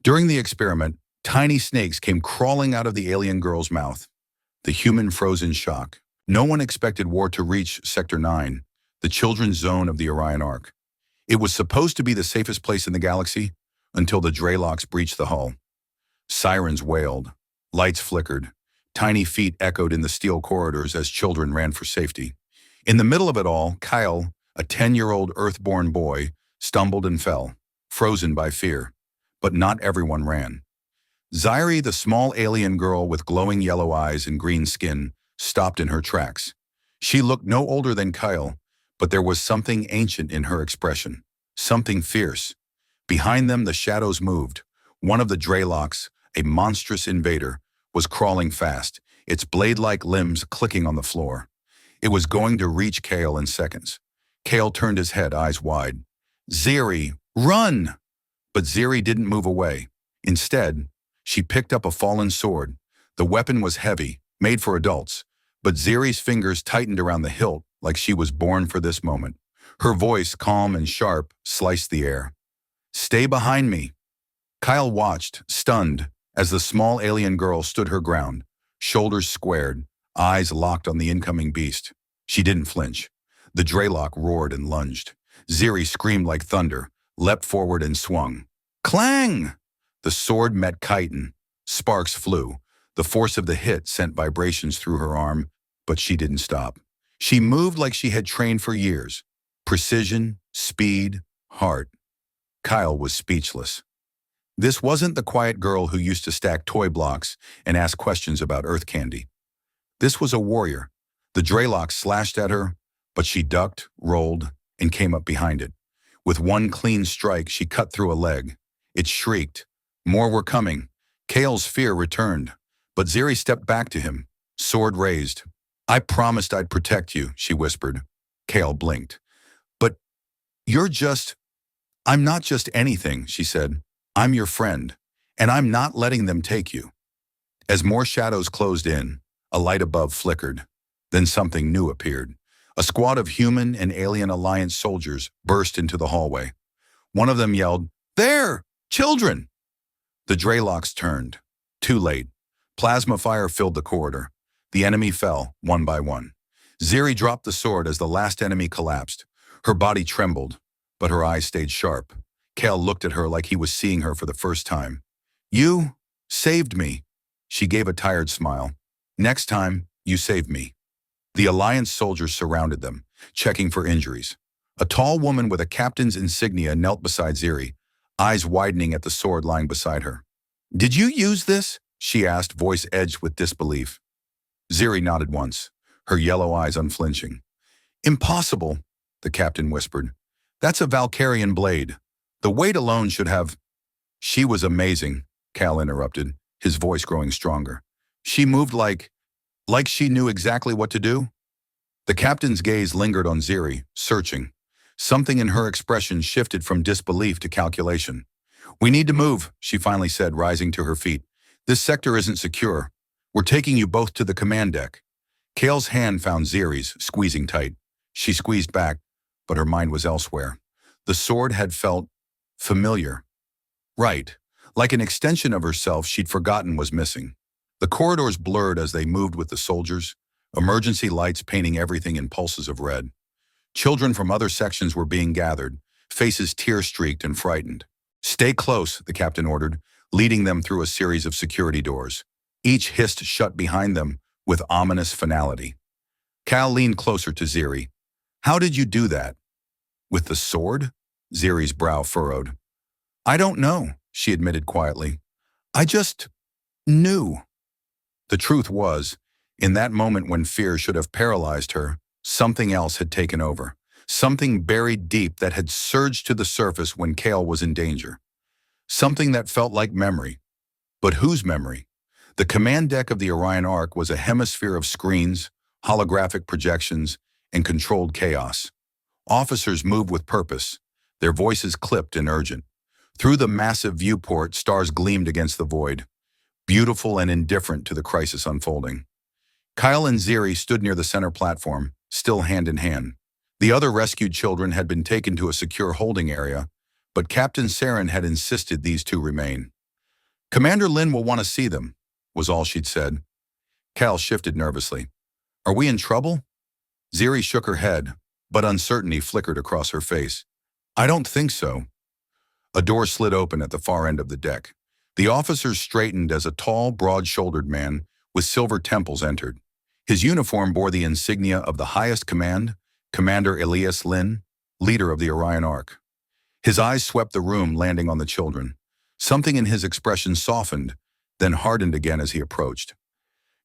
During the experiment, tiny snakes came crawling out of the alien girl's mouth. The human froze in shock. No one expected war to reach Sector 9, the children's zone of the Orion Arc. It was supposed to be the safest place in the galaxy until the Draylocks breached the hull. Sirens wailed, lights flickered, tiny feet echoed in the steel corridors as children ran for safety. In the middle of it all, Kyle, a 10-year-old Earthborn boy, stumbled and fell, frozen by fear. But not everyone ran. Zairi, the small alien girl with glowing yellow eyes and green skin, stopped in her tracks. She looked no older than Kyle, but there was something ancient in her expression, something fierce. Behind them, the shadows moved. One of the Draylocks, a monstrous invader, was crawling fast, its blade-like limbs clicking on the floor. It was going to reach Kale in seconds. Kale turned his head, eyes wide. "Ziri, run!" But Ziri didn't move away. Instead, she picked up a fallen sword. The weapon was heavy, made for adults, but Ziri's fingers tightened around the hilt like she was born for this moment. Her voice, calm and sharp, sliced the air. "Stay behind me." Kyle watched, stunned, as the small alien girl stood her ground, shoulders squared, eyes locked on the incoming beast. She didn't flinch. The Draylock roared and lunged. Ziri screamed like thunder, leapt forward and swung. Clang! The sword met chitin. Sparks flew. The force of the hit sent vibrations through her arm, but she didn't stop. She moved like she had trained for years. Precision, speed, heart. Kyle was speechless. This wasn't the quiet girl who used to stack toy blocks and ask questions about Earth candy. This was a warrior. The Draylock slashed at her, but she ducked, rolled, and came up behind it. With one clean strike, she cut through a leg. It shrieked. More were coming. Kale's fear returned, but Ziri stepped back to him, sword raised. "I promised I'd protect you," she whispered. Kale blinked. "But you're just—" "I'm not just anything," she said. "I'm your friend, and I'm not letting them take you." As more shadows closed in, a light above flickered. Then something new appeared. A squad of human and alien alliance soldiers burst into the hallway. One of them yelled, "There! Children!" The Draylocks turned. Too late. Plasma fire filled the corridor. The enemy fell, one by one. Ziri dropped the sword as the last enemy collapsed. Her body trembled, but her eyes stayed sharp. Kale looked at her like he was seeing her for the first time. "You saved me." She gave a tired smile. "Next time, you save me." The Alliance soldiers surrounded them, checking for injuries. A tall woman with a captain's insignia knelt beside Ziri, eyes widening at the sword lying beside her. "Did you use this?" she asked, voice edged with disbelief. Ziri nodded once, her yellow eyes unflinching. "Impossible," the captain whispered. "That's a Valkyrian blade. The weight alone should have—" "She was amazing," Cal interrupted, his voice growing stronger. "She moved like she knew exactly what to do." The captain's gaze lingered on Ziri, searching. Something in her expression shifted from disbelief to calculation. "We need to move," she finally said, rising to her feet. "This sector isn't secure. We're taking you both to the command deck." Kale's hand found Ziri's, squeezing tight. She squeezed back, but her mind was elsewhere. The sword had felt familiar. Right, like an extension of herself she'd forgotten was missing. The corridors blurred as they moved with the soldiers, emergency lights painting everything in pulses of red. Children from other sections were being gathered, faces tear-streaked and frightened. "Stay close," the captain ordered, leading them through a series of security doors. Each hissed shut behind them with ominous finality. Cal leaned closer to Ziri. "How did you do that?" "With the sword?" Ziri's brow furrowed. "I don't know," she admitted quietly. "I just knew." The truth was, in that moment when fear should have paralyzed her, something else had taken over. Something buried deep that had surged to the surface when Kale was in danger. Something that felt like memory. But whose memory? The command deck of the Orion Arc was a hemisphere of screens, holographic projections, and controlled chaos. Officers moved with purpose, their voices clipped and urgent. Through the massive viewport, stars gleamed against the void, beautiful and indifferent to the crisis unfolding. Kyle and Ziri stood near the center platform, still hand in hand. The other rescued children had been taken to a secure holding area, but Captain Saren had insisted these two remain. Commander Lin will want to see them, was all she'd said. Cal shifted nervously. Are we in trouble? Ziri shook her head, but uncertainty flickered across her face. I don't think so. A door slid open at the far end of the deck. The officers straightened as a tall, broad-shouldered man with silver temples entered. His uniform bore the insignia of the highest command, Commander Elias Lin, leader of the Orion Arc. His eyes swept the room, landing on the children. Something in his expression softened, then hardened again as he approached.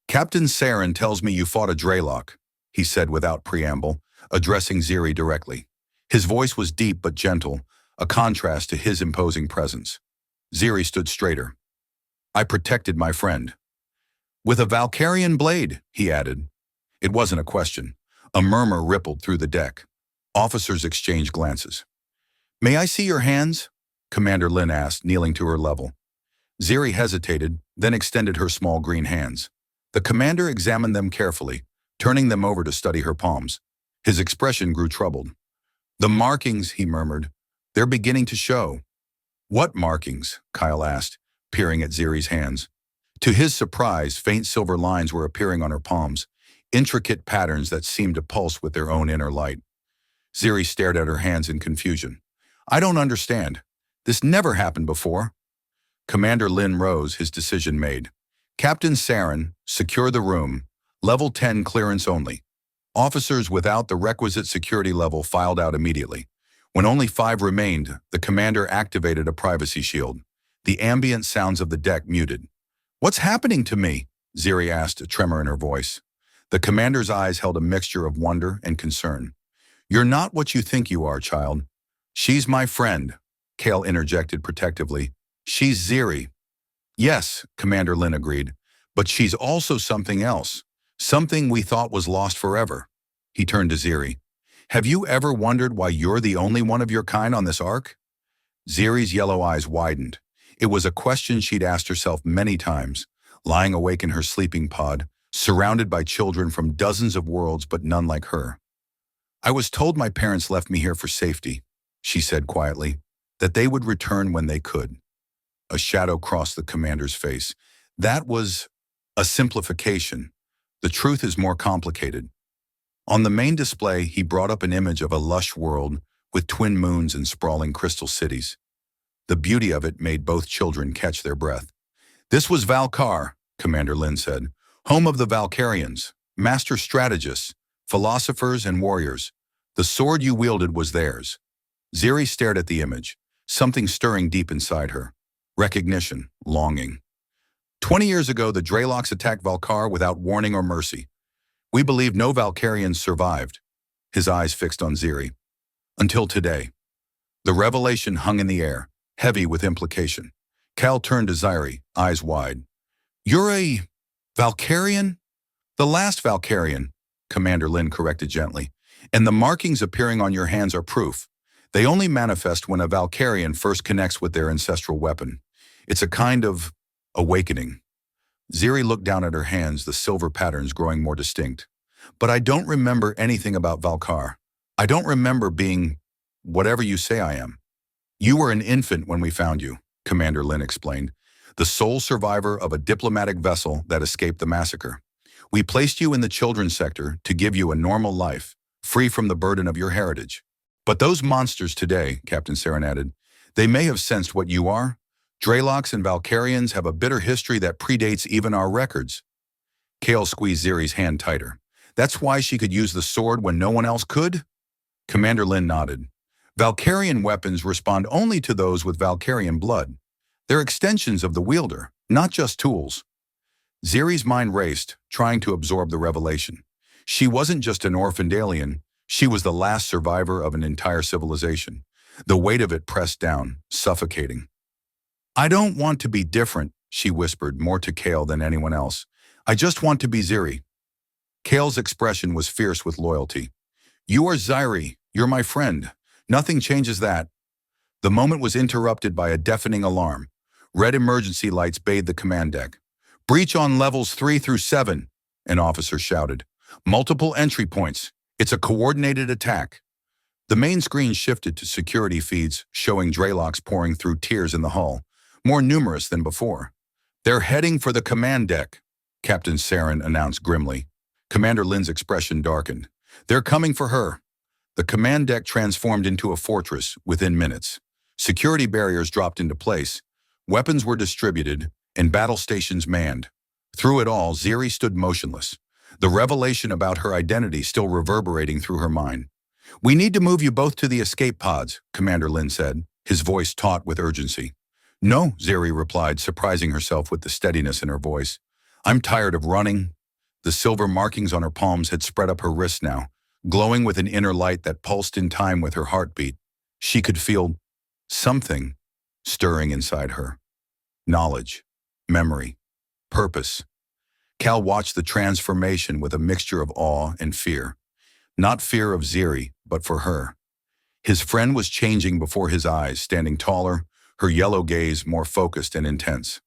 Captain Saren tells me you fought a Dreylock, he said without preamble, addressing Ziri directly. His voice was deep but gentle, a contrast to his imposing presence. Ziri stood straighter. I protected my friend. With a Valkyrian blade, he added. It wasn't a question. A murmur rippled through the deck. Officers exchanged glances. May I see your hands? Commander Lin asked, kneeling to her level. Ziri hesitated, then extended her small green hands. The commander examined them carefully, turning them over to study her palms. His expression grew troubled. The markings, he murmured. They're beginning to show. What markings? Kyle asked, peering at Ziri's hands. To his surprise, faint silver lines were appearing on her palms, intricate patterns that seemed to pulse with their own inner light. Ziri stared at her hands in confusion. I don't understand. This never happened before. Commander Lin rose, his decision made. Captain Saren, secure the room. Level 10 clearance only. Officers without the requisite security level filed out immediately. When only 5 remained, the commander activated a privacy shield. The ambient sounds of the deck muted. What's happening to me? Ziri asked, a tremor in her voice. The commander's eyes held a mixture of wonder and concern. You're not what you think you are, child. She's my friend, Kale interjected protectively. She's Ziri. Yes, Commander Lin agreed, but she's also something else. Something we thought was lost forever. He turned to Ziri. Have you ever wondered why you're the only one of your kind on this ark? Ziri's yellow eyes widened. It was a question she'd asked herself many times, lying awake in her sleeping pod, surrounded by children from dozens of worlds but none like her. I was told my parents left me here for safety, she said quietly, that they would return when they could. A shadow crossed the commander's face. That was a simplification. The truth is more complicated. On the main display, he brought up an image of a lush world with twin moons and sprawling crystal cities. The beauty of it made both children catch their breath. This was Valkar, Commander Lin said, home of the Valkyrians, master strategists, philosophers, and warriors. The sword you wielded was theirs. Ziri stared at the image, something stirring deep inside her. Recognition, longing. 20 years ago, the Dreylocks attacked Valkar without warning or mercy. We believed no Valkyrians survived. His eyes fixed on Ziri. Until today. The revelation hung in the air, heavy with implication. Cal turned to Ziri, eyes wide. You're a Valkyrian? The last Valkyrian, Commander Lin corrected gently. And the markings appearing on your hands are proof. They only manifest when a Valkyrian first connects with their ancestral weapon. It's a kind of awakening. Ziri looked down at her hands, the silver patterns growing more distinct. But I don't remember anything about Valkar. I don't remember being whatever you say I am. You were an infant when we found you, Commander Lin explained, the sole survivor of a diplomatic vessel that escaped the massacre. We placed you in the children's sector to give you a normal life, free from the burden of your heritage. But those monsters today, Captain Saren added, they may have sensed what you are. Dreylocks and Valkyrians have a bitter history that predates even our records. Kale squeezed Ziri's hand tighter. That's why she could use the sword when no one else could? Commander Lin nodded. Valkyrian weapons respond only to those with Valkyrian blood. They're extensions of the wielder, not just tools. Ziri's mind raced, trying to absorb the revelation. She wasn't just an orphaned alien. She was the last survivor of an entire civilization. The weight of it pressed down, suffocating. I don't want to be different, she whispered, more to Kale than anyone else. I just want to be Ziri. Kale's expression was fierce with loyalty. You are Ziri. You're my friend. Nothing changes that. The moment was interrupted by a deafening alarm. Red emergency lights bathed the command deck. Breach on levels 3 through 7, an officer shouted. Multiple entry points. It's a coordinated attack. The main screen shifted to security feeds, showing Dreylocks pouring through tiers in the hull. more numerous than before. "They're heading for the command deck," Captain Saren announced grimly. Commander Lin's expression darkened. "They're coming for her." The command deck transformed into a fortress within minutes. Security barriers dropped into place, weapons were distributed, and battle stations manned. Through it all, Ziri stood motionless, the revelation about her identity still reverberating through her mind. "We need to move you both to the escape pods," Commander Lin said, his voice taut with urgency. "No," Ziri replied, surprising herself with the steadiness in her voice. "I'm tired of running." The silver markings on her palms had spread up her wrists now, glowing with an inner light that pulsed in time with her heartbeat. She could feel something stirring inside her. Knowledge, memory, purpose. Cal watched the transformation with a mixture of awe and fear. Not fear of Ziri, but for her. His friend was changing before his eyes, standing taller, her yellow gaze more focused and intense.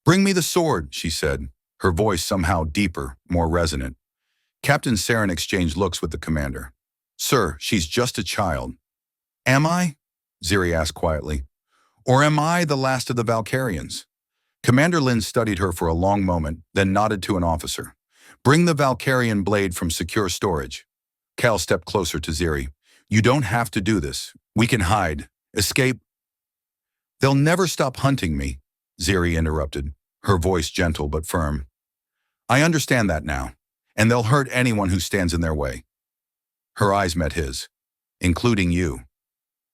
"Bring me the sword," she said, her voice somehow deeper, more resonant. Captain Saren exchanged looks with the commander. "Sir, she's just a child." "Am I?" Ziri asked quietly. "Or am I the last of the Valkyrians?" Commander Lin studied her for a long moment, then nodded to an officer. "Bring the Valkyrian blade from secure storage." Cal stepped closer to Ziri. "You don't have to do this. We can hide, escape." "They'll never stop hunting me," Ziri interrupted, her voice gentle but firm. "I understand that now, and they'll hurt anyone who stands in their way." Her eyes met his, "Including you."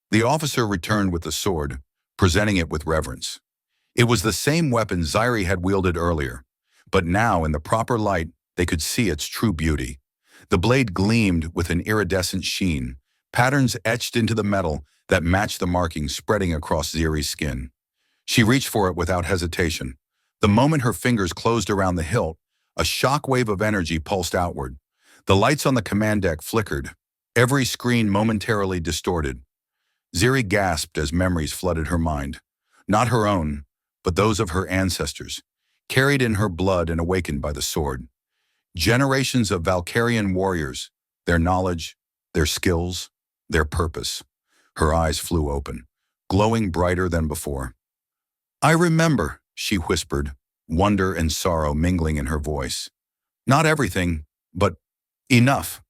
The officer returned with the sword, presenting it with reverence. It was the same weapon Ziri had wielded earlier, but now in the proper light they could see its true beauty. The blade gleamed with an iridescent sheen, patterns etched into the metal that matched the markings spreading across Ziri's skin. She reached for it without hesitation. The moment her fingers closed around the hilt, a shock wave of energy pulsed outward. The lights on the command deck flickered, every screen momentarily distorted. Ziri gasped as memories flooded her mind. Not her own, but those of her ancestors, carried in her blood and awakened by the sword. Generations of Valkyrian warriors, their knowledge, their skills, their purpose. Her eyes flew open, glowing brighter than before. "I remember," she whispered, wonder and sorrow mingling in her voice. "Not everything, but enough."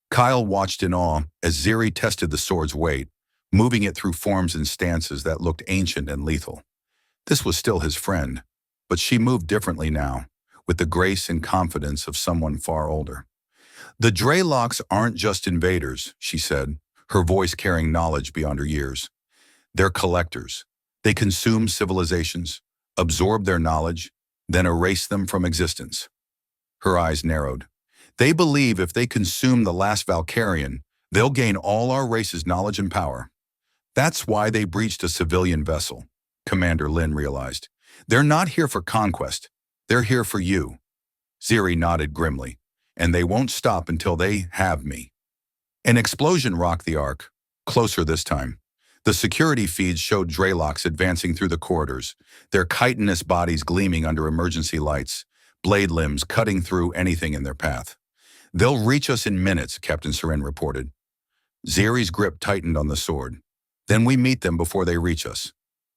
Kyle watched in awe as Ziri tested the sword's weight, moving it through forms and stances that looked ancient and lethal. This was still his friend, but she moved differently now, with the grace and confidence of someone far older. "The Dreylocks aren't just invaders," she said, her voice carrying knowledge beyond her years. "They're collectors. They consume civilizations, absorb their knowledge, then erase them from existence." Her eyes narrowed. "They believe if they consume the last Valkyrian, they'll gain all our race's knowledge and power. That's why they breached a civilian vessel," Commander Lin realized. "They're not here for conquest. They're here for you." Ziri nodded grimly. "And they won't stop until they have me." An explosion rocked the Ark, closer this time. The security feeds showed Dreylocks advancing through the corridors, their chitinous bodies gleaming under emergency lights, blade limbs cutting through anything in their path. "They'll reach us in minutes," Captain Saren reported. Ziri's grip tightened on the sword. "Then we meet them before they reach us."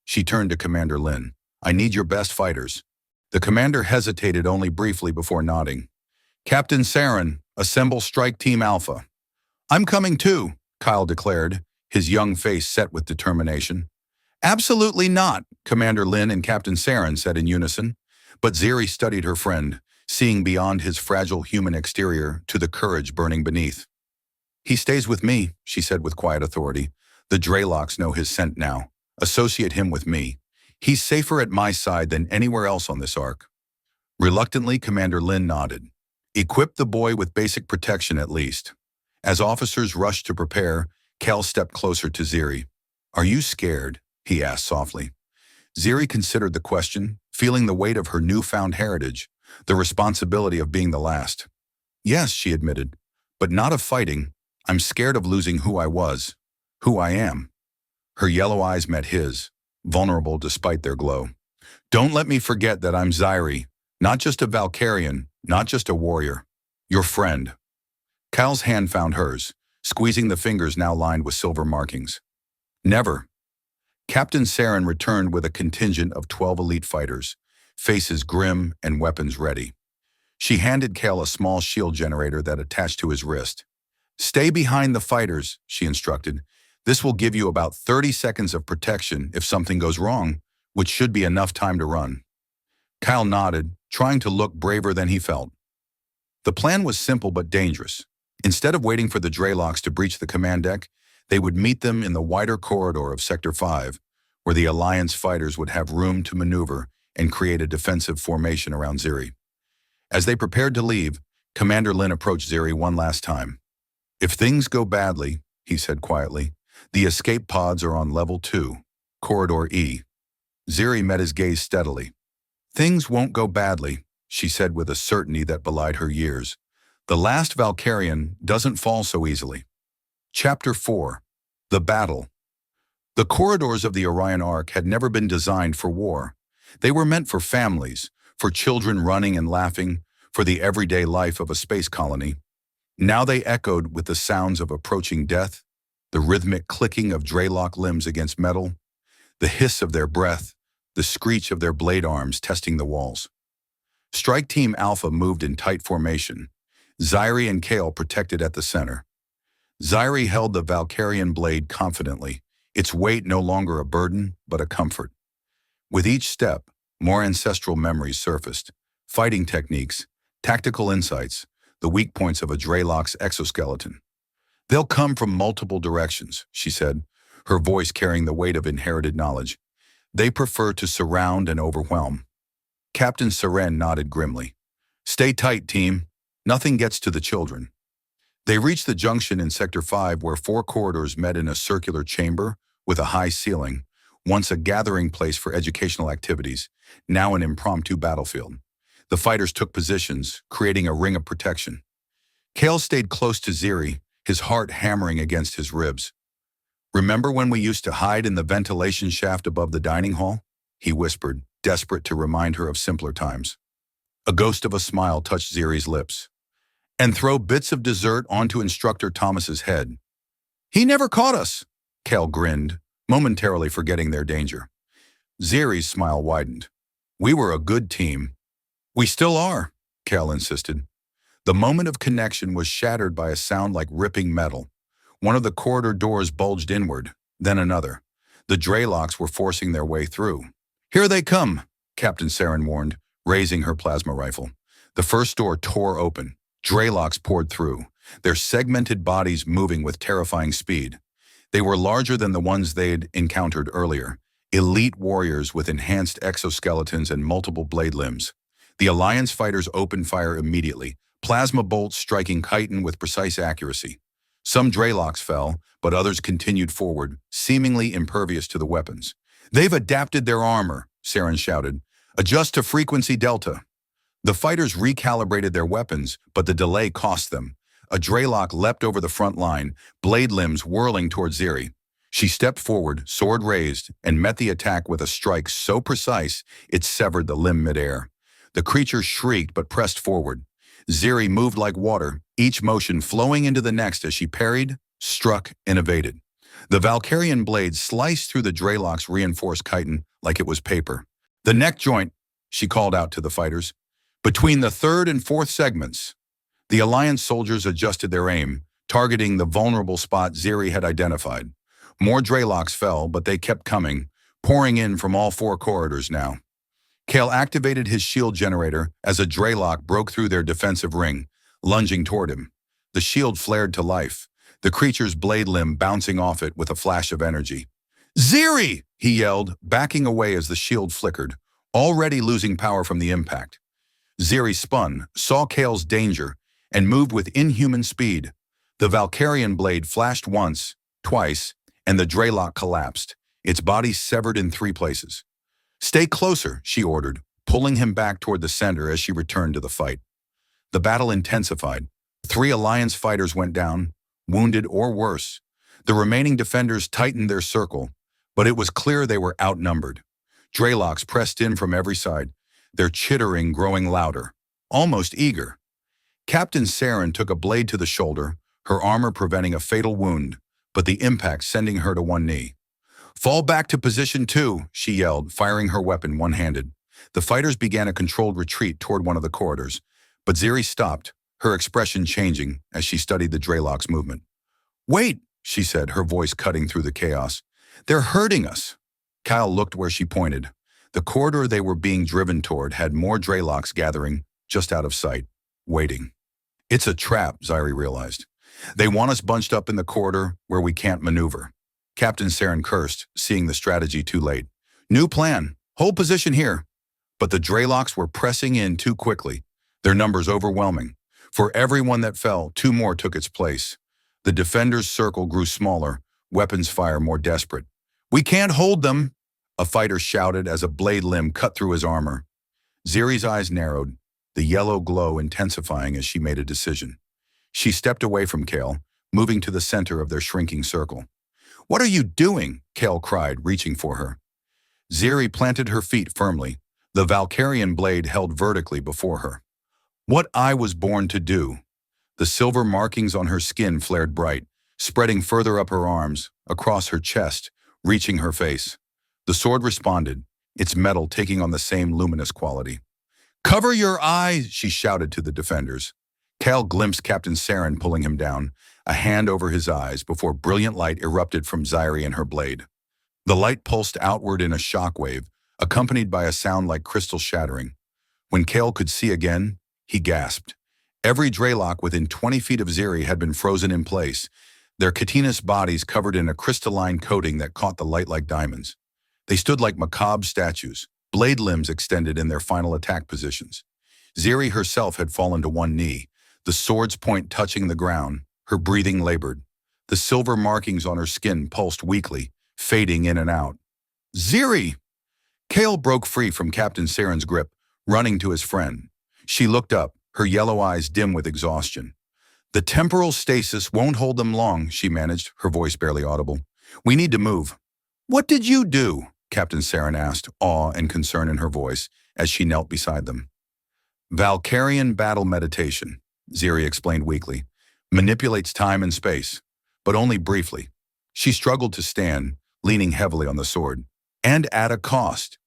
She turned to Commander Lin. "I need your best fighters." The commander hesitated only briefly before nodding. "Captain Saren, assemble Strike Team Alpha." "I'm coming too," Kyle declared, his young face set with determination. "Absolutely not," Commander Lin and Captain Saren said in unison. But Ziri studied her friend, seeing beyond his fragile human exterior to the courage burning beneath. "He stays with me," she said with quiet authority. "The Dreylocks know his scent now. Associate him with me. He's safer at my side than anywhere else on this Ark." Reluctantly, Commander Lin nodded. "Equip the boy with basic protection at least." As officers rushed to prepare, Cal stepped closer to Ziri. "Are you scared?" he asked softly. Ziri considered the question, feeling the weight of her newfound heritage, the responsibility of being the last. "Yes," she admitted, "but not of fighting. I'm scared of losing who I was, who I am." Her yellow eyes met his, vulnerable despite their glow. "Don't let me forget that I'm Ziri, not just a Valkyrian, not just a warrior. Your friend." Cal's hand found hers, squeezing the fingers now lined with silver markings. "Never." Captain Saren returned with a contingent of 12 elite fighters, faces grim and weapons ready. She handed Kale a small shield generator that attached to his wrist. "Stay behind the fighters," she instructed. "This will give you about 30 seconds of protection if something goes wrong, which should be enough time to run." Kyle nodded, trying to look braver than he felt. The plan was simple but dangerous. Instead of waiting for the Draylocks to breach the command deck, they would meet them in the wider corridor of Sector 5, where the Alliance fighters would have room to maneuver and create a defensive formation around Ziri. As they prepared to leave, Commander Lin approached Ziri one last time. "If things go badly," he said quietly, "the escape pods are on Level 2, Corridor E." Ziri met his gaze steadily. "Things won't go badly," she said with a certainty that belied her years. "The last Valkyrian doesn't fall so easily." Chapter 4. The Battle. The corridors of the Orion Arc had never been designed for war. They were meant for families, for children running and laughing, for the everyday life of a space colony. Now they echoed with the sounds of approaching death, the rhythmic clicking of Draylock limbs against metal, the hiss of their breath, the screech of their blade arms testing the walls. Strike Team Alpha moved in tight formation. Ziri and Kale protected at the center. Ziri held the Valkyrian blade confidently, its weight no longer a burden, but a comfort. With each step, more ancestral memories surfaced, fighting techniques, tactical insights, the weak points of a Draylock's exoskeleton. "They'll come from multiple directions," she said, her voice carrying the weight of inherited knowledge. "They prefer to surround and overwhelm." Captain Saren nodded grimly. "Stay tight, team. Nothing gets to the children." They reached the junction in Sector 5 where 4 corridors met in a circular chamber with a high ceiling, once a gathering place for educational activities, now an impromptu battlefield. The fighters took positions, creating a ring of protection. Kale stayed close to Ziri, his heart hammering against his ribs. "Remember when we used to hide in the ventilation shaft above the dining hall?" he whispered, desperate to remind her of simpler times. A ghost of a smile touched Ziri's lips. "And throw bits of dessert onto Instructor Thomas's head." "He never caught us," Kale grinned, momentarily forgetting their danger. Ziri's smile widened. "We were a good team." "We still are," Kale insisted. The moment of connection was shattered by a sound like ripping metal. One of the corridor doors bulged inward, then another. The Draylocks were forcing their way through. "Here they come," Captain Saren warned, raising her plasma rifle. The first door tore open. Draylocks poured through, their segmented bodies moving with terrifying speed. They were larger than the ones they'd encountered earlier, elite warriors with enhanced exoskeletons and multiple blade limbs. The Alliance fighters opened fire immediately, plasma bolts striking chitin with precise accuracy. Some Draylocks fell, but others continued forward, seemingly impervious to the weapons. "They've adapted their armor," Saren shouted. "Adjust to frequency delta." The fighters recalibrated their weapons, but the delay cost them. A Draylock leapt over the front line, blade limbs whirling towards Ziri. She stepped forward, sword raised, and met the attack with a strike so precise it severed the limb midair. The creature shrieked but pressed forward. Ziri moved like water, each motion flowing into the next as she parried, struck, and evaded. The Valkyrian blade sliced through the Draylock's reinforced chitin like it was paper. "The neck joint," she called out to the fighters. "Between the 3rd and 4th segments." The Alliance soldiers adjusted their aim, targeting the vulnerable spot Ziri had identified. More Draylocks fell, but they kept coming, pouring in from all 4 corridors now. Kale activated his shield generator as a Draylock broke through their defensive ring, lunging toward him. The shield flared to life, the creature's blade limb bouncing off it with a flash of energy. "Ziri!" he yelled, backing away as the shield flickered, already losing power from the impact. Ziri spun, saw Kale's danger, and moved with inhuman speed. The Valkyrian blade flashed once, twice, and the Draylock collapsed, its body severed in 3 places. "Stay closer," she ordered, pulling him back toward the center as she returned to the fight. The battle intensified. 3 Alliance fighters went down, wounded or worse. The remaining defenders tightened their circle, but it was clear they were outnumbered. Draylocks pressed in from every side, their chittering growing louder, almost eager. Captain Saren took a blade to the shoulder, her armor preventing a fatal wound, but the impact sending her to one knee. Fall back to position 2, she yelled, firing her weapon one-handed. The fighters began a controlled retreat toward one of the corridors, but Ziri stopped, her expression changing as she studied the Drelok's movement. Wait, she said, her voice cutting through the chaos. They're hurting us. Kyle looked where she pointed. The corridor they were being driven toward had more Drelok's gathering just out of sight, waiting. It's a trap, Ziri realized. They want us bunched up in the corridor where we can't maneuver. Captain Saren cursed, seeing the strategy too late. New plan. Hold position here. But the Drelok's were pressing in too quickly, their numbers overwhelming. For every one that fell, 2 more took its place. The defenders' circle grew smaller, weapons fire more desperate. We can't hold them, a fighter shouted as a blade limb cut through his armor. Ziri's eyes narrowed, the yellow glow intensifying as she made a decision. She stepped away from Kale, moving to the center of their shrinking circle. What are you doing? Kale cried, reaching for her. Ziri planted her feet firmly, the Valkyrian blade held vertically before her. What I was born to do. The silver markings on her skin flared bright, spreading further up her arms, across her chest, reaching her face. The sword responded, its metal taking on the same luminous quality. Cover your eyes, she shouted to the defenders. Kale glimpsed Captain Saren pulling him down, a hand over his eyes before brilliant light erupted from Ziri and her blade. The light pulsed outward in a shockwave, accompanied by a sound like crystal shattering. When Kale could see again, he gasped. Every Drelok within 20 feet of Ziri had been frozen in place, their chitinous bodies covered in a crystalline coating that caught the light like diamonds. They stood like macabre statues, blade limbs extended in their final attack positions. Ziri herself had fallen to one knee, the sword's point touching the ground, her breathing labored. The silver markings on her skin pulsed weakly, fading in and out. Ziri! Kale broke free from Captain Saren's grip, running to his friend. She looked up, her yellow eyes dim with exhaustion. The temporal stasis won't hold them long, she managed, her voice barely audible. We need to move. What did you do? Captain Saren asked, awe and concern in her voice, as she knelt beside them. Valkyrian battle meditation, Ziri explained weakly, manipulates time and space, but only briefly. She struggled to stand, leaning heavily on the sword, and at a cost.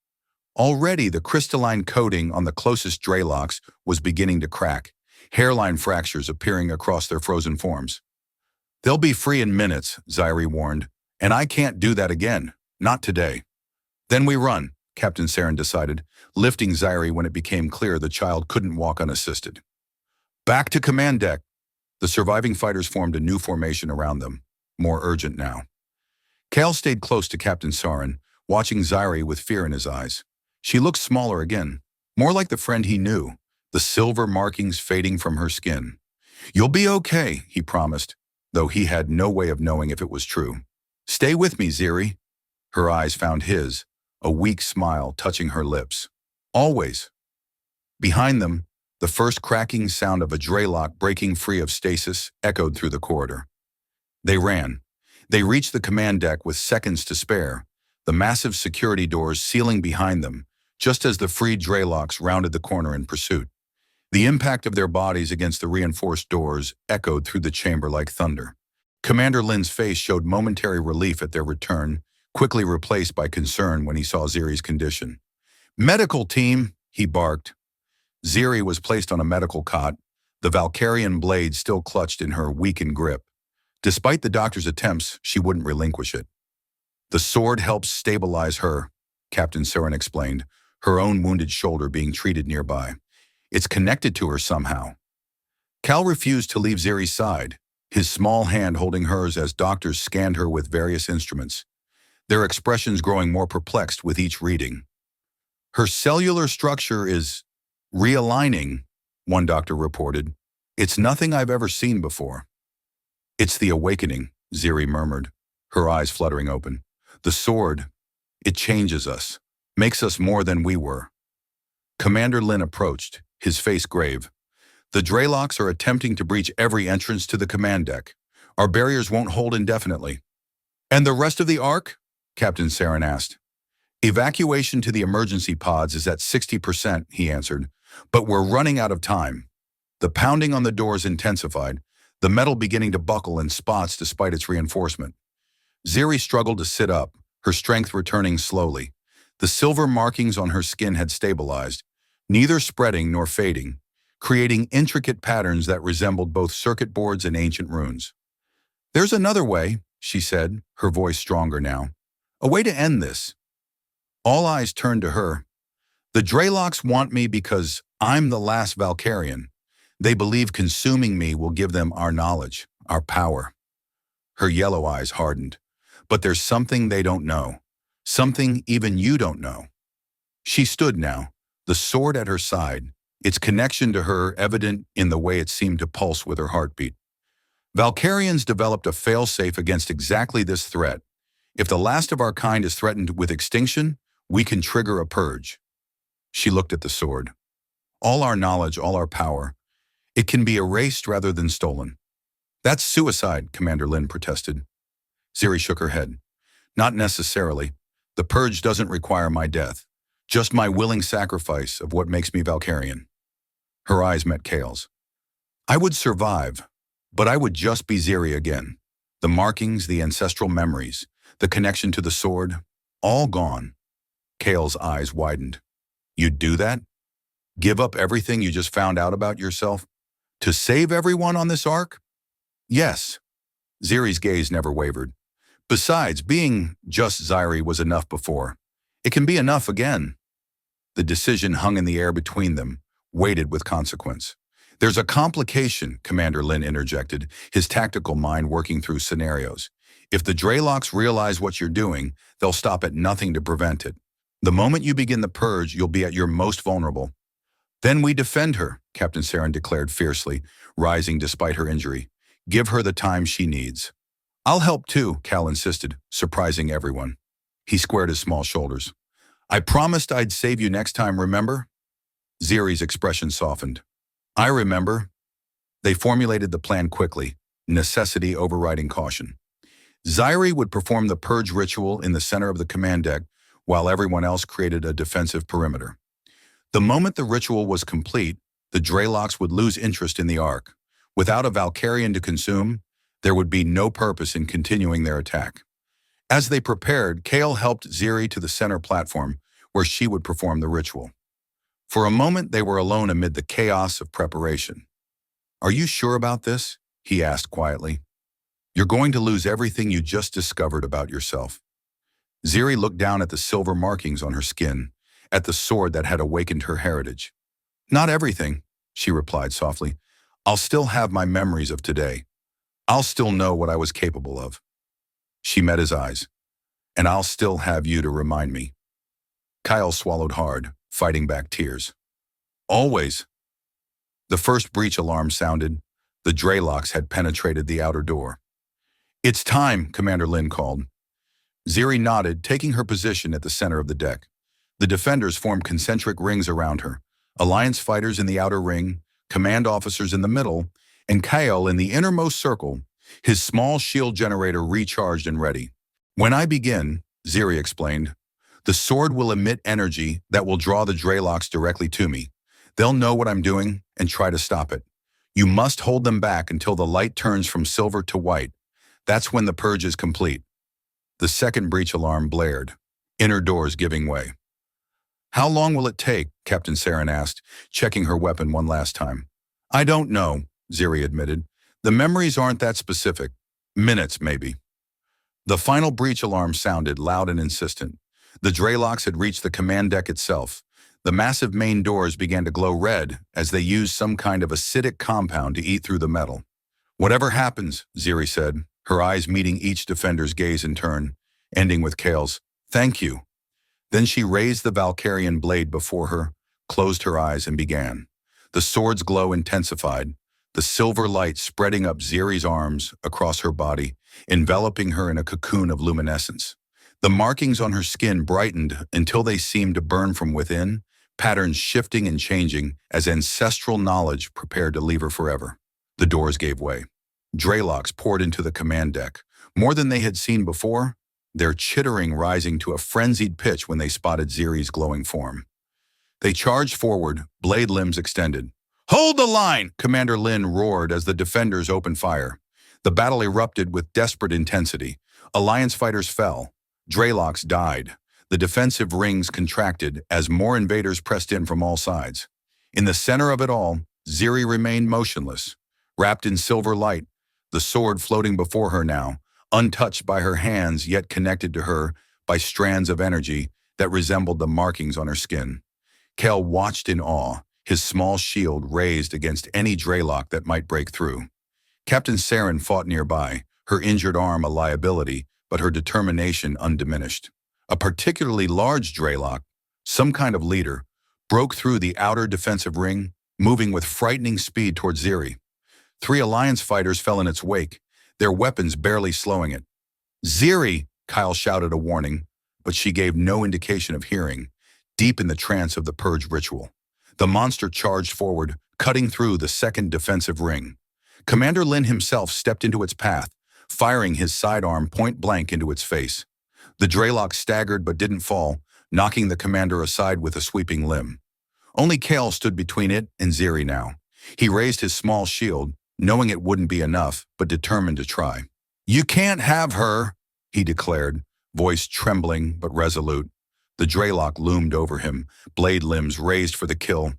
Already the crystalline coating on the closest Drelok's was beginning to crack, hairline fractures appearing across their frozen forms. They'll be free in minutes, Ziri warned, and I can't do that again, not today. Then we run, Captain Saren decided, lifting Ziri when it became clear the child couldn't walk unassisted. Back to command deck. The surviving fighters formed a new formation around them, more urgent now. Kale stayed close to Captain Saren, watching Ziri with fear in his eyes. She looked smaller again, more like the friend he knew, the silver markings fading from her skin. You'll be okay, he promised, though he had no way of knowing if it was true. Stay with me, Ziri. Her eyes found his, a weak smile touching her lips. Always. Behind them, the first cracking sound of a Drelok breaking free of stasis echoed through the corridor. They ran. They reached the command deck with seconds to spare, the massive security doors sealing behind them, just as the freed Drelok's rounded the corner in pursuit. The impact of their bodies against the reinforced doors echoed through the chamber like thunder. Commander Lin's face showed momentary relief at their return, quickly replaced by concern when he saw Ziri's condition. Medical team, he barked. Ziri was placed on a medical cot, the Valkyrian blade still clutched in her weakened grip. Despite the doctor's attempts, she wouldn't relinquish it. The sword helps stabilize her, Captain Saren explained, her own wounded shoulder being treated nearby. It's connected to her somehow. Cal refused to leave Ziri's side, his small hand holding hers as doctors scanned her with various instruments, their expressions growing more perplexed with each reading. Her cellular structure is realigning, one doctor reported. It's nothing I've ever seen before. It's the awakening, Ziri murmured, her eyes fluttering open. The sword, it changes us, makes us more than we were. Commander Lin approached, his face grave. The Drelok's are attempting to breach every entrance to the command deck. Our barriers won't hold indefinitely. And the rest of the Ark? Captain Saren asked. Evacuation to the emergency pods is at 60%, he answered, but we're running out of time. The pounding on the doors intensified, the metal beginning to buckle in spots despite its reinforcement. Ziri struggled to sit up, her strength returning slowly. The silver markings on her skin had stabilized, neither spreading nor fading, creating intricate patterns that resembled both circuit boards and ancient runes. "There's another way," she said, her voice stronger now. "A way to end this." All eyes turned to her. "The Draylocks want me because I'm the last Valkyrian. They believe consuming me will give them our knowledge, our power." Her yellow eyes hardened. "But there's something they don't know. Something even you don't know." She stood now, the sword at her side, its connection to her evident in the way it seemed to pulse with her heartbeat. "Valkyrians developed a failsafe against exactly this threat. If the last of our kind is threatened with extinction, we can trigger a purge." She looked at the sword. "All our knowledge, all our power. It can be erased rather than stolen." "That's suicide," Commander Lin protested. Ziri shook her head. "Not necessarily. The purge doesn't require my death, just my willing sacrifice of what makes me Valkyrian." Her eyes met Kale's. "I would survive, but I would just be Ziri again. The markings, the ancestral memories, the connection to the sword, all gone." Kale's eyes widened. "You'd do that? Give up everything you just found out about yourself? To save everyone on this ark?" "Yes." Ziri's gaze never wavered. "Besides, being just Ziri was enough before. It can be enough again." The decision hung in the air between them, weighted with consequence. "There's a complication," Commander Lin interjected, his tactical mind working through scenarios. "If the Draylocks realize what you're doing, they'll stop at nothing to prevent it. The moment you begin the purge, you'll be at your most vulnerable." "Then we defend her," Captain Saren declared fiercely, rising despite her injury. "Give her the time she needs." "I'll help too," Cal insisted, surprising everyone. He squared his small shoulders. "I promised I'd save you next time, remember?" Ziri's expression softened. "I remember." They formulated the plan quickly, necessity overriding caution. Ziri would perform the purge ritual in the center of the command deck, while everyone else created a defensive perimeter. The moment the ritual was complete, the Draylocks would lose interest in the ark. Without a Valkyrian to consume, there would be no purpose in continuing their attack. As they prepared, Kale helped Ziri to the center platform, where she would perform the ritual. For a moment, they were alone amid the chaos of preparation. "Are you sure about this?" he asked quietly. "You're going to lose everything you just discovered about yourself." Ziri looked down at the silver markings on her skin, at the sword that had awakened her heritage. "Not everything," she replied softly. "I'll still have my memories of today. I'll still know what I was capable of." She met his eyes. "And I'll still have you to remind me." Kyle swallowed hard, fighting back tears. "Always." The first breach alarm sounded. The Draylocks had penetrated the outer door. "It's time," Commander Lin called. Ziri nodded, taking her position at the center of the deck. The defenders formed concentric rings around her, Alliance fighters in the outer ring, command officers in the middle, and Kyle in the innermost circle, his small shield generator recharged and ready. "When I begin," Ziri explained, "the sword will emit energy that will draw the Draylocks directly to me. They'll know what I'm doing and try to stop it. You must hold them back until the light turns from silver to white. That's when the purge is complete." The second breach alarm blared, inner doors giving way. "How long will it take?" Captain Saren asked, checking her weapon one last time. "I don't know," Ziri admitted. "The memories aren't that specific. Minutes, maybe." The final breach alarm sounded loud and insistent. The Draylocks had reached the command deck itself. The massive main doors began to glow red as they used some kind of acidic compound to eat through the metal. "Whatever happens," Ziri said, her eyes meeting each defender's gaze in turn, ending with Kale's, "Thank you." Then she raised the Valkyrian blade before her, closed her eyes, and began. The sword's glow intensified, the silver light spreading up Ziri's arms across her body, enveloping her in a cocoon of luminescence. The markings on her skin brightened until they seemed to burn from within, patterns shifting and changing as ancestral knowledge prepared to leave her forever. The doors gave way. Draylocks poured into the command deck, more than they had seen before, their chittering rising to a frenzied pitch when they spotted Ziri's glowing form. They charged forward, blade limbs extended. "Hold the line!" Commander Lin roared as the defenders opened fire. The battle erupted with desperate intensity. Alliance fighters fell. Draylocks died. The defensive rings contracted as more invaders pressed in from all sides. In the center of it all, Ziri remained motionless, wrapped in silver light, the sword floating before her now, untouched by her hands yet connected to her by strands of energy that resembled the markings on her skin. Kel watched in awe, his small shield raised against any Draylock that might break through. Captain Saren fought nearby, her injured arm a liability, but her determination undiminished. A particularly large Draylock, some kind of leader, broke through the outer defensive ring, moving with frightening speed towards Ziri. 3 Alliance fighters fell in its wake, their weapons barely slowing it. "Ziri!" Kyle shouted a warning, but she gave no indication of hearing, deep in the trance of the purge ritual. The monster charged forward, cutting through the second defensive ring. Commander Lin himself stepped into its path, firing his sidearm point-blank into its face. The Draylock staggered but didn't fall, knocking the commander aside with a sweeping limb. Only Kale stood between it and Ziri now. He raised his small shield, knowing it wouldn't be enough, but determined to try. "You can't have her," he declared, voice trembling but resolute. The Draylock loomed over him, blade limbs raised for the kill.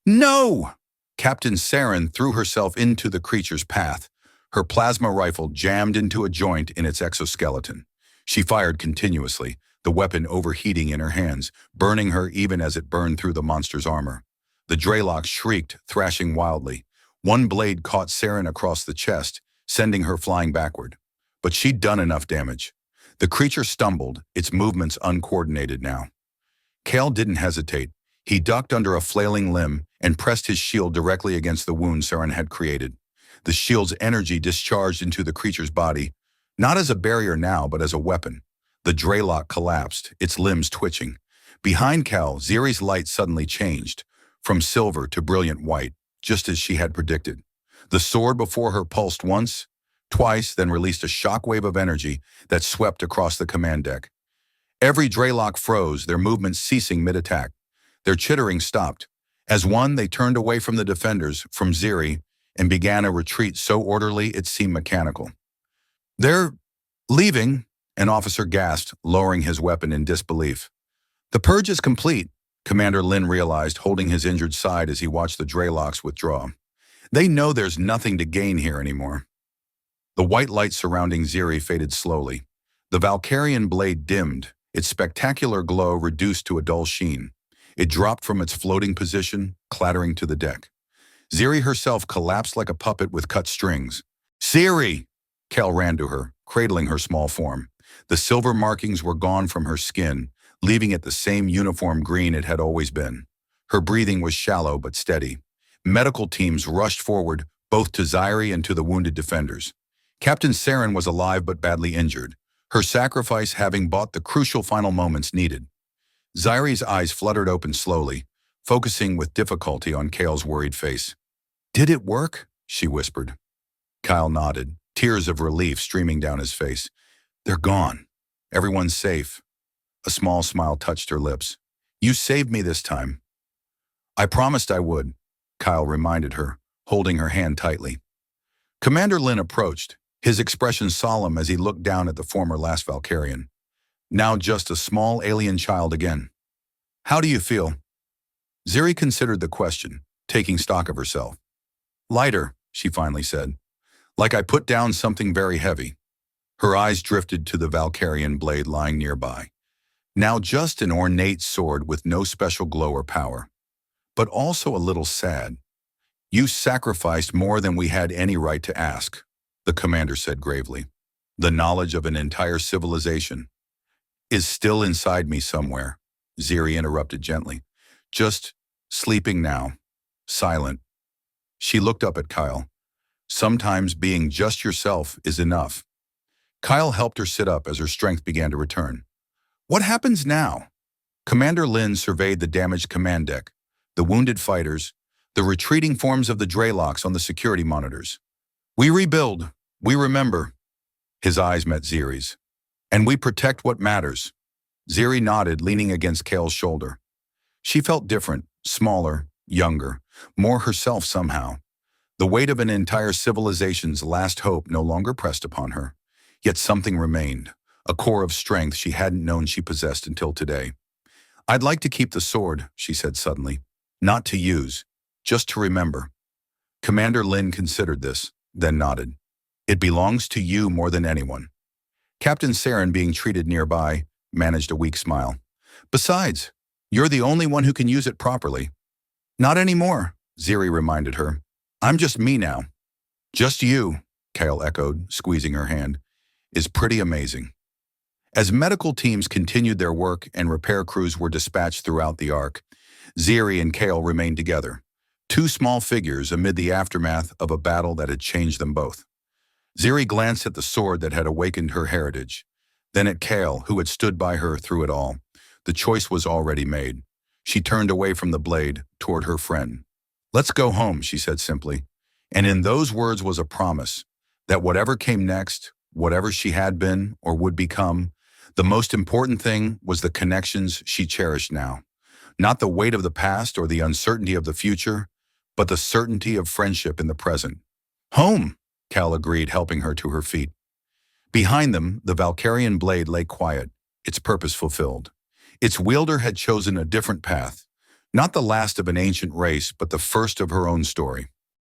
"No!" Captain Saren threw herself into the creature's path, her plasma rifle jammed into a joint in its exoskeleton. She fired continuously, the weapon overheating in her hands, burning her even as it burned through the monster's armor. The Draylock shrieked, thrashing wildly. One blade caught Saren across the chest, sending her flying backward. But she'd done enough damage. The creature stumbled, its movements uncoordinated now. Kale didn't hesitate. He ducked under a flailing limb and pressed his shield directly against the wound Saren had created. The shield's energy discharged into the creature's body, not as a barrier now, but as a weapon. The Draylock collapsed, its limbs twitching. Behind Cal, Ziri's light suddenly changed, from silver to brilliant white, just as she had predicted. The sword before her pulsed once, twice, then released a shockwave of energy that swept across the command deck. Every Draylock froze, their movements ceasing mid-attack. Their chittering stopped. As one, they turned away from the defenders, from Ziri, and began a retreat so orderly it seemed mechanical. "They're leaving," an officer gasped, lowering his weapon in disbelief. "The purge is complete," Commander Lin realized, holding his injured side as he watched the Draylocks withdraw. "They know there's nothing to gain here anymore." The white light surrounding Ziri faded slowly. The Valkyrian blade dimmed, its spectacular glow reduced to a dull sheen. It dropped from its floating position, clattering to the deck. Ziri herself collapsed like a puppet with cut strings. "Ziri!" Kel ran to her, cradling her small form. The silver markings were gone from her skin, leaving it the same uniform green it had always been. Her breathing was shallow but steady. Medical teams rushed forward, both to Ziri and to the wounded defenders. Captain Saren was alive but badly injured, her sacrifice having bought the crucial final moments needed. Ziri's eyes fluttered open slowly, focusing with difficulty on Kale's worried face. "Did it work?" she whispered. Kyle nodded, tears of relief streaming down his face. "They're gone. Everyone's safe." A small smile touched her lips. "You saved me this time." "I promised I would," Kyle reminded her, holding her hand tightly. Commander Lin approached, his expression solemn as he looked down at the former last Valkyrian. Now just a small alien child again. "How do you feel?" Ziri considered the question, taking stock of herself. "Lighter," she finally said. "Like I put down something very heavy." Her eyes drifted to the Valkyrian blade lying nearby. Now just an ornate sword with no special glow or power. But also a little sad. "You sacrificed more than we had any right to ask," the commander said gravely. "The knowledge of an entire civilization is still inside me somewhere," Ziri interrupted gently. "Just sleeping now, silent." She looked up at Kyle. "Sometimes being just yourself is enough." Kyle helped her sit up as her strength began to return. "What happens now?" Commander Lin surveyed the damaged command deck, the wounded fighters, the retreating forms of the Draylocks on the security monitors. "We rebuild. We remember." His eyes met Ziri's. "And we protect what matters." Ziri nodded, leaning against Kale's shoulder. She felt different, smaller, younger, more herself somehow. The weight of an entire civilization's last hope no longer pressed upon her. Yet something remained, a core of strength she hadn't known she possessed until today. "I'd like to keep the sword," she said suddenly. "Not to use, just to remember." Commander Lin considered this, then nodded. "It belongs to you more than anyone." Captain Saren, being treated nearby, managed a weak smile. "Besides, you're the only one who can use it properly." "Not anymore," Ziri reminded her. "I'm just me now." "Just you," Kale echoed, squeezing her hand, "is pretty amazing." As medical teams continued their work and repair crews were dispatched throughout the Ark, Ziri and Kale remained together, two small figures amid the aftermath of a battle that had changed them both. Ziri glanced at the sword that had awakened her heritage, then at Kale, who had stood by her through it all. The choice was already made. She turned away from the blade, toward her friend. "Let's go home," she said simply. And in those words was a promise that whatever came next, whatever she had been or would become, the most important thing was the connections she cherished now. Not the weight of the past or the uncertainty of the future, but the certainty of friendship in the present. "Home," Cal agreed, helping her to her feet. Behind them, the Valkyrian blade lay quiet, its purpose fulfilled. Its wielder had chosen a different path, not the last of an ancient race, but the first of her own story.